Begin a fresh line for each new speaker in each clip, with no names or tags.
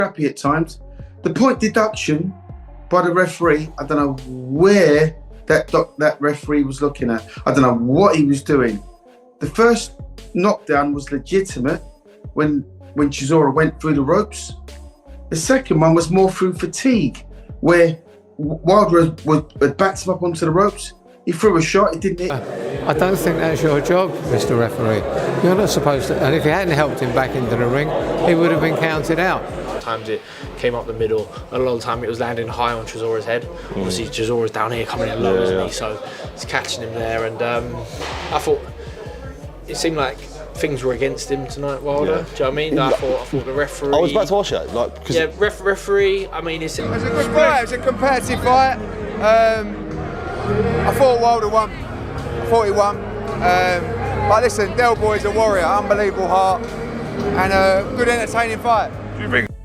scrappy at times. The point deduction by the referee, I don't know where that referee was looking at. I don't know what he was doing. The first knockdown was legitimate when Chisora went through the ropes. The second one was more through fatigue, where Wilder had backed him up onto the ropes. He threw a shot, it didn't hit.
I don't think that's your job, Mr. Referee. You're not supposed to, and if you hadn't helped him back into the ring, he would have been counted out.
Times it came up the middle, a lot of the time it was landing high on Chisora's head. Obviously Chisora's down here coming in low, isn't he? So he's catching him there, and I thought it seemed like things were against him tonight, Wilder. Do you know what I mean? I thought the referee.
I was about to watch it. Like,
yeah, referee. I mean, it's
a good fight. It was a competitive fight. I thought Wilder won. I thought he won. But listen, Del Boy's a warrior, unbelievable heart, and a good entertaining fight.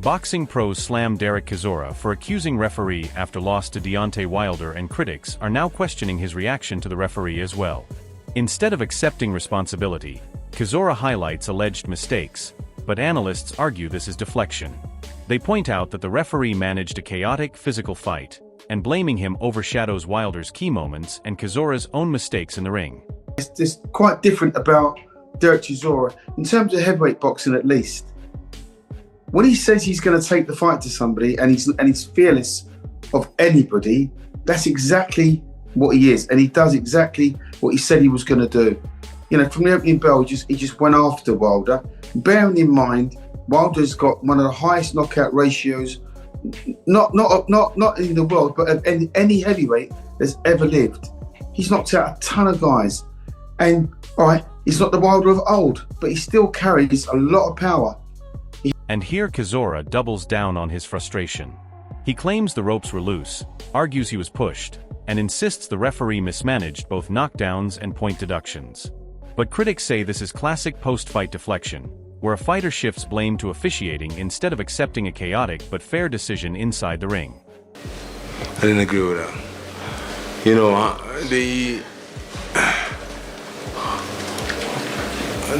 Boxing pros slam Derek Chisora for accusing referee after loss to Deontay Wilder, and critics are now questioning his reaction to the referee as well. Instead of accepting responsibility, Chisora highlights alleged mistakes, but analysts argue this is deflection. They point out that the referee managed a chaotic physical fight, and blaming him overshadows Wilder's key moments and Chisora's own mistakes in the ring.
It's quite different about Derek Chisora, in terms of heavyweight boxing at least. When he says he's going to take the fight to somebody and he's fearless of anybody, that's exactly what he is, and he does exactly what he said he was going to do. You know, from the opening bell, he just went after Wilder. Bearing in mind, Wilder's got one of the highest knockout ratios, not in the world, but of any heavyweight that's ever lived. He's knocked out a ton of guys, and all right, he's not the Wilder of old, but he still carries a lot of power.
And here Chisora doubles down on his frustration. He claims the ropes were loose, argues he was pushed, and insists the referee mismanaged both knockdowns and point deductions. But critics say this is classic post-fight deflection, where a fighter shifts blame to officiating instead of accepting a chaotic but fair decision inside the ring.
I didn't agree with that. You know,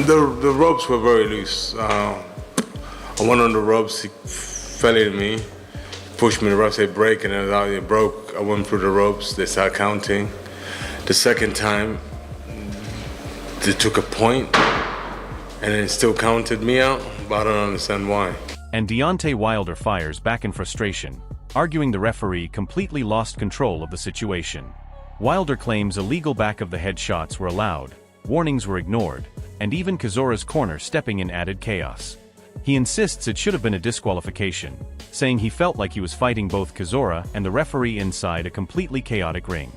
the ropes were very loose. I went on the ropes, he fell into me, pushed me in the ropes, they break, and as it broke, I went through the ropes, they started counting. The second time, they took a point, and it still counted me out, but I don't understand why.
And Deontay Wilder fires back in frustration, arguing the referee completely lost control of the situation. Wilder claims illegal back-of-the-head shots were allowed, warnings were ignored, and even Chisora's corner stepping in added chaos. He insists it should have been a disqualification, saying he felt like he was fighting both Chisora and the referee inside a completely chaotic ring.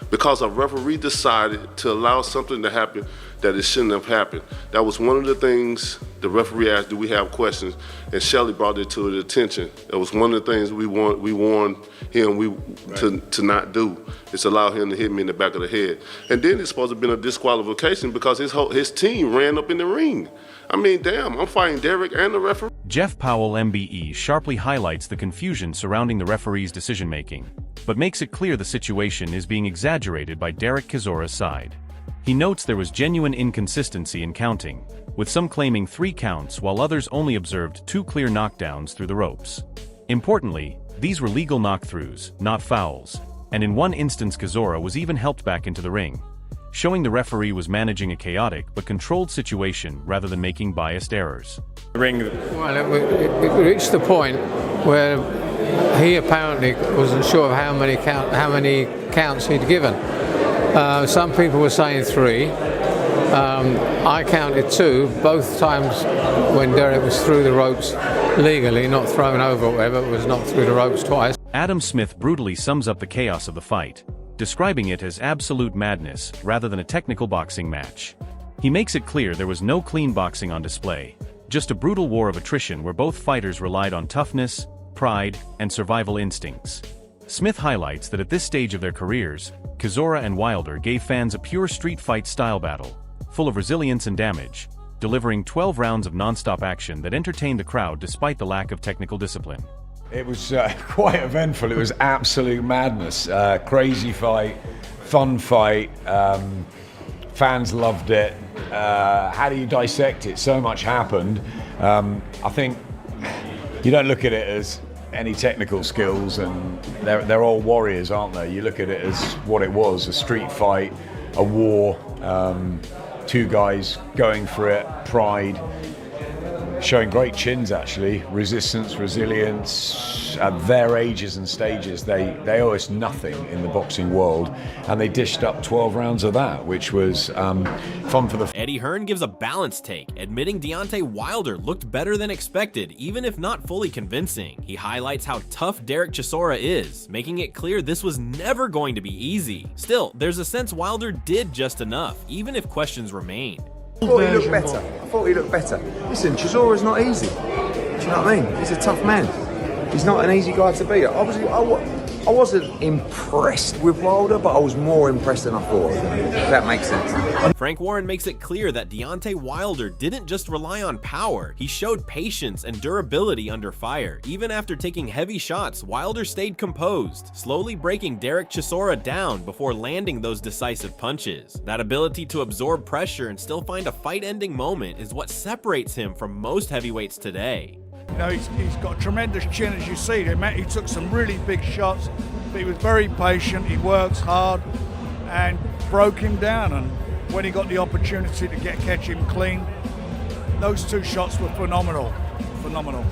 Because a referee decided to allow something to happen that it shouldn't have happened. That was one of the things the referee asked, do we have questions? And Shelley brought it to his attention. That was one of the things we warned him to not do. It's allow him to hit me in the back of the head. And then it's supposed to have been a disqualification because his team ran up in the ring. I mean, damn, I'm fighting Derek and the referee.
Jeff Powell MBE sharply highlights the confusion surrounding the referee's decision-making, but makes it clear the situation is being exaggerated by Derek Chisora's side. He notes there was genuine inconsistency in counting, with some claiming 3 counts while others only observed 2 clear knockdowns through the ropes. Importantly, these were legal knockthroughs, not fouls, and in one instance Chisora was even helped back into the ring, showing the referee was managing a chaotic but controlled situation rather than making biased errors.
Well, it reached the point where he apparently wasn't sure of how many counts he'd given. Some people were saying 3. I counted 2, both times when Derek was through the ropes legally, not thrown over or whatever, was not through the ropes twice.
Adam Smith brutally sums up the chaos of the fight, describing it as absolute madness rather than a technical boxing match. He makes it clear there was no clean boxing on display, just a brutal war of attrition where both fighters relied on toughness, pride, and survival instincts. Smith highlights that at this stage of their careers, Chisora and Wilder gave fans a pure street fight style battle, full of resilience and damage, delivering 12 rounds of non-stop action that entertained the crowd despite the lack of technical discipline.
It was quite eventful. It was absolute madness. Crazy fight, fun fight. Fans loved it. How do you dissect it? So much happened. I think you don't look at it as any technical skills, and they're all warriors, aren't they? You look at it as what it was, a street fight, a war, two guys going for it, pride, showing great chins actually, resistance, resilience. At their ages and stages, they owe us nothing in the boxing world, and they dished up 12 rounds of that, which was fun for the...
Eddie Hearn gives a balanced take, admitting Deontay Wilder looked better than expected, even if not fully convincing. He highlights how tough Derek Chisora is, making it clear this was never going to be easy. Still, there's a sense Wilder did just enough, even if questions remain.
I thought he looked better. I thought he looked better. Listen, Chisora's not easy. Do you know what I mean? He's a tough man. He's not an easy guy to beat. Obviously, I wasn't impressed with Wilder, but I was more impressed than I thought. If that makes sense.
Frank Warren makes it clear that Deontay Wilder didn't just rely on power. He showed patience and durability under fire. Even after taking heavy shots, Wilder stayed composed, slowly breaking Derek Chisora down before landing those decisive punches. That ability to absorb pressure and still find a fight-ending moment is what separates him from most heavyweights today.
You know, he's got a tremendous chin, as you see. He took some really big shots, but he was very patient. He works hard and broke him down. And when he got the opportunity to catch him clean, those two shots were phenomenal. Phenomenal.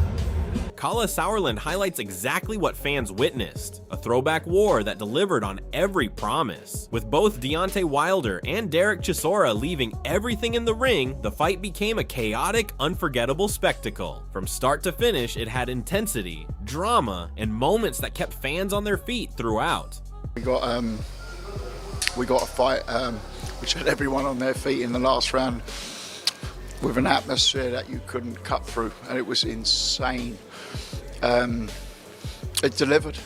Kala Sauerland highlights exactly what fans witnessed, a throwback war that delivered on every promise. With both Deontay Wilder and Derek Chisora leaving everything in the ring, the fight became a chaotic, unforgettable spectacle. From start to finish, it had intensity, drama, and moments that kept fans on their feet throughout.
We got a fight which had everyone on their feet in the last round, with an atmosphere that you couldn't cut through, and it was insane. It delivered.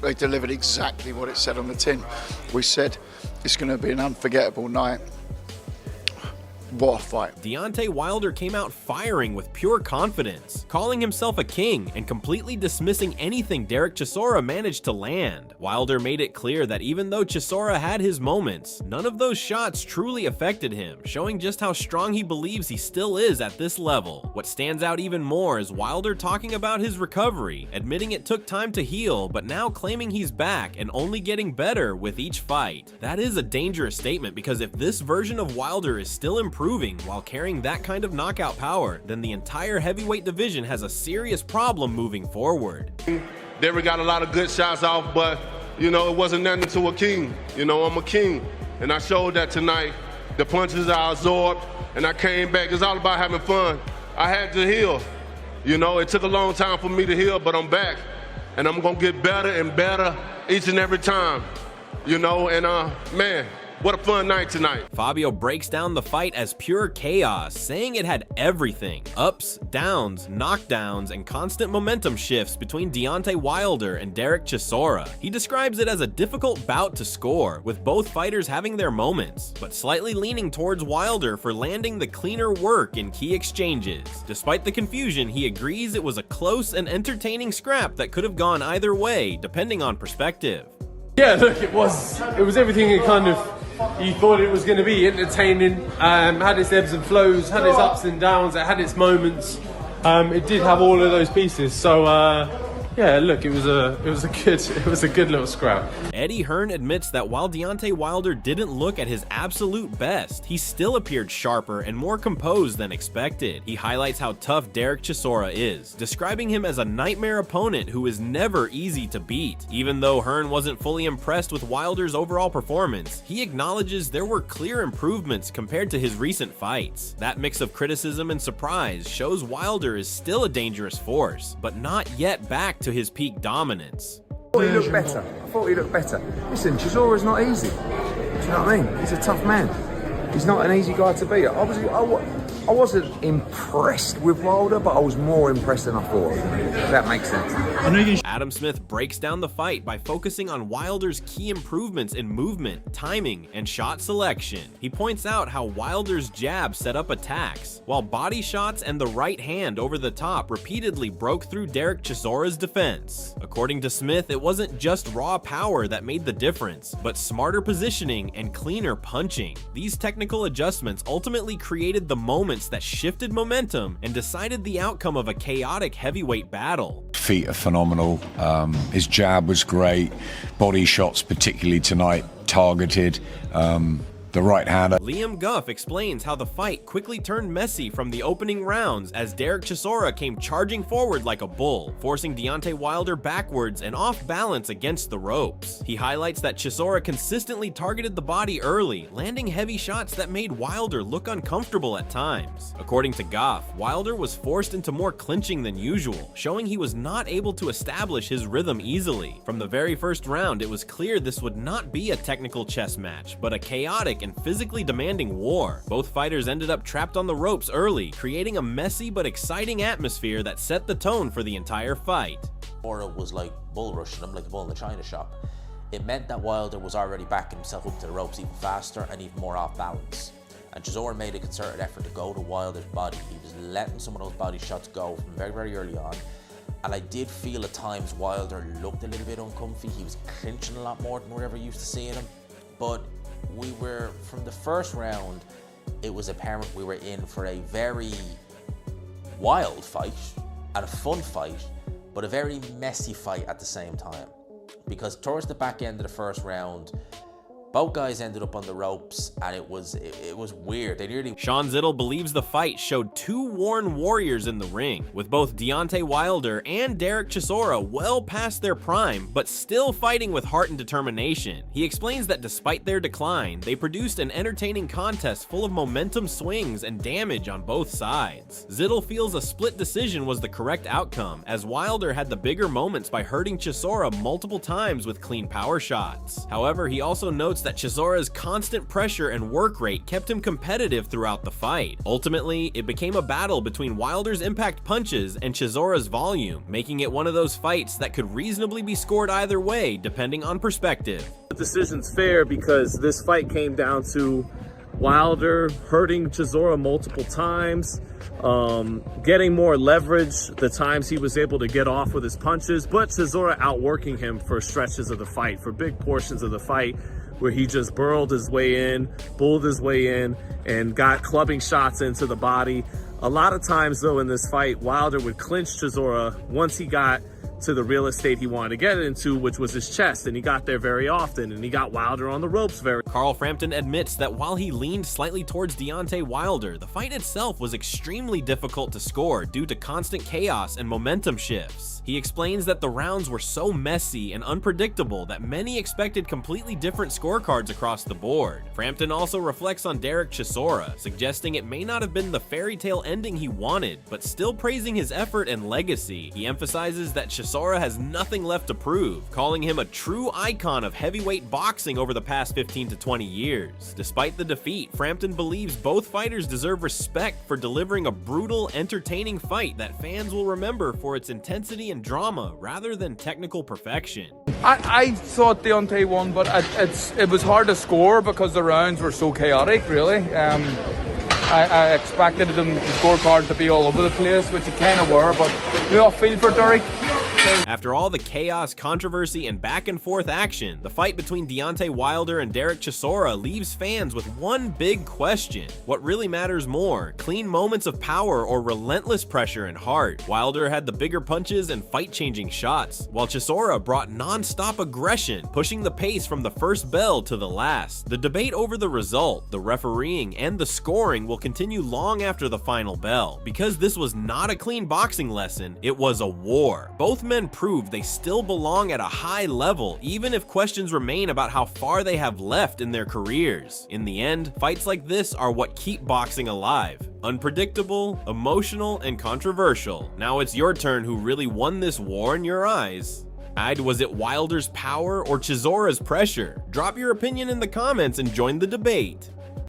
They delivered exactly what it said on the tin. We said it's going to be an unforgettable night. What a fight.
Deontay Wilder came out firing with pure confidence, calling himself a king and completely dismissing anything Derek Chisora managed to land. Wilder made it clear that even though Chisora had his moments, none of those shots truly affected him, showing just how strong he believes he still is at this level. What stands out even more is Wilder talking about his recovery, admitting it took time to heal, but now claiming he's back and only getting better with each fight. That is a dangerous statement, because if this version of Wilder is still improving while carrying that kind of knockout power, then the entire heavyweight division has a serious problem moving forward.
Derek got a lot of good shots off, but, you know, it wasn't nothing to a king. You know, I'm a king, and I showed that tonight. The punches I absorbed, and I came back. It's all about having fun. I had to heal. You know, it took a long time for me to heal, but I'm back, and I'm gonna get better and better each and every time. You know, and man, what a fun night tonight.
Fabio breaks down the fight as pure chaos, saying it had everything: ups, downs, knockdowns, and constant momentum shifts between Deontay Wilder and Derek Chisora. He describes it as a difficult bout to score, with both fighters having their moments, but slightly leaning towards Wilder for landing the cleaner work in key exchanges. Despite the confusion, he agrees it was a close and entertaining scrap that could have gone either way, depending on perspective.
Yeah, look, it was everything you thought it was going to be. Entertaining, had its ebbs and flows, had its ups and downs, it had its moments. It did have all of those pieces. So yeah, look, it was a good little scrap.
Eddie Hearn admits that while Deontay Wilder didn't look at his absolute best, he still appeared sharper and more composed than expected. He highlights how tough Derek Chisora is, describing him as a nightmare opponent who is never easy to beat. Even though Hearn wasn't fully impressed with Wilder's overall performance, he acknowledges there were clear improvements compared to his recent fights. That mix of criticism and surprise shows Wilder is still a dangerous force, but not yet back to his peak dominance.
I thought he looked better. I thought he looked better. Listen, Chisora's not easy. Do you know what I mean? He's a tough man. He's not an easy guy to beat. Obviously, I wasn't impressed with Wilder, but I was more impressed than I thought. If that makes sense.
Adam Smith breaks down the fight by focusing on Wilder's key improvements in movement, timing, and shot selection. He points out how Wilder's jab set up attacks, while body shots and the right hand over the top repeatedly broke through Derek Chisora's defense. According to Smith, it wasn't just raw power that made the difference, but smarter positioning and cleaner punching. These technical adjustments ultimately created the moments that shifted momentum and decided the outcome of a chaotic heavyweight battle.
Feet are phenomenal. His jab was great. Body shots, particularly tonight, targeted. The right hander.
Liam Guff explains how the fight quickly turned messy from the opening rounds as Derek Chisora came charging forward like a bull, forcing Deontay Wilder backwards and off balance against the ropes. He highlights that Chisora consistently targeted the body early, landing heavy shots that made Wilder look uncomfortable at times. According to Goff, Wilder was forced into more clinching than usual, showing he was not able to establish his rhythm easily. From the very first round, it was clear this would not be a technical chess match, but a chaotic and physically demanding war. Both fighters ended up trapped on the ropes early, creating a messy but exciting atmosphere that set the tone for the entire fight.
Chisora was like bull rushing him like a bull in the china shop. It meant that Wilder was already backing himself up to the ropes even faster and even more off balance. And Chisora made a concerted effort to go to Wilder's body. He was letting some of those body shots go from very, very early on. And I did feel at times Wilder looked a little bit uncomfy. He was clinching a lot more than we're ever used to seeing him. But we were, from the first round, it was apparent we were in for a very wild fight and a fun fight, but a very messy fight at the same time. Because towards the back end of the first round, both guys ended up on the ropes, and it was weird. They nearly...
Sean Zittel believes the fight showed two worn warriors in the ring, with both Deontay Wilder and Derek Chisora well past their prime, but still fighting with heart and determination. He explains that despite their decline, they produced an entertaining contest full of momentum swings and damage on both sides. Zittel feels a split decision was the correct outcome, as Wilder had the bigger moments by hurting Chisora multiple times with clean power shots. However, he also notes that Chisora's constant pressure and work rate kept him competitive throughout the fight. Ultimately, it became a battle between Wilder's impact punches and Chisora's volume, making it one of those fights that could reasonably be scored either way, depending on perspective.
The decision's fair because this fight came down to Wilder hurting Chisora multiple times, getting more leverage the times he was able to get off with his punches, but Chisora outworking him for stretches of the fight, for big portions of the fight, where he just burrowed his way in, bulled his way in, and got clubbing shots into the body. A lot of times, though, in this fight, Wilder would clinch Chisora once he got to the real estate he wanted to get into, which was his chest, and he got there very often, and he got Wilder on the ropes very.
Carl Frampton admits that while he leaned slightly towards Deontay Wilder, the fight itself was extremely difficult to score due to constant chaos and momentum shifts. He explains that the rounds were so messy and unpredictable that many expected completely different scorecards across the board. Frampton also reflects on Derek Chisora, suggesting it may not have been the fairy tale ending he wanted, but still praising his effort and legacy. He emphasizes that Chisora has nothing left to prove, calling him a true icon of heavyweight boxing over the past 15 to 20 years. Despite the defeat, Frampton believes both fighters deserve respect for delivering a brutal, entertaining fight that fans will remember for its intensity and drama rather than technical perfection.
I thought Deontay won, but it was hard to score because the rounds were so chaotic, really. I expected the scorecard to be all over the place, which it kind of were, but we all feel for Derek.
After all the chaos, controversy, and back and forth action, the fight between Deontay Wilder and Derek Chisora leaves fans with one big question. What really matters more, clean moments of power or relentless pressure and heart? Wilder had the bigger punches and fight-changing shots, while Chisora brought non-stop aggression, pushing the pace from the first bell to the last. The debate over the result, the refereeing, and the scoring will continue long after the final bell. Because this was not a clean boxing lesson, it was a war. Both men proved they still belong at a high level, even if questions remain about how far they have left in their careers. In the end, fights like this are what keep boxing alive. Unpredictable, emotional, and controversial. Now it's your turn. Who really won this war in your eyes? Was it Wilder's power or Chisora's pressure? Drop your opinion in the comments and join the debate.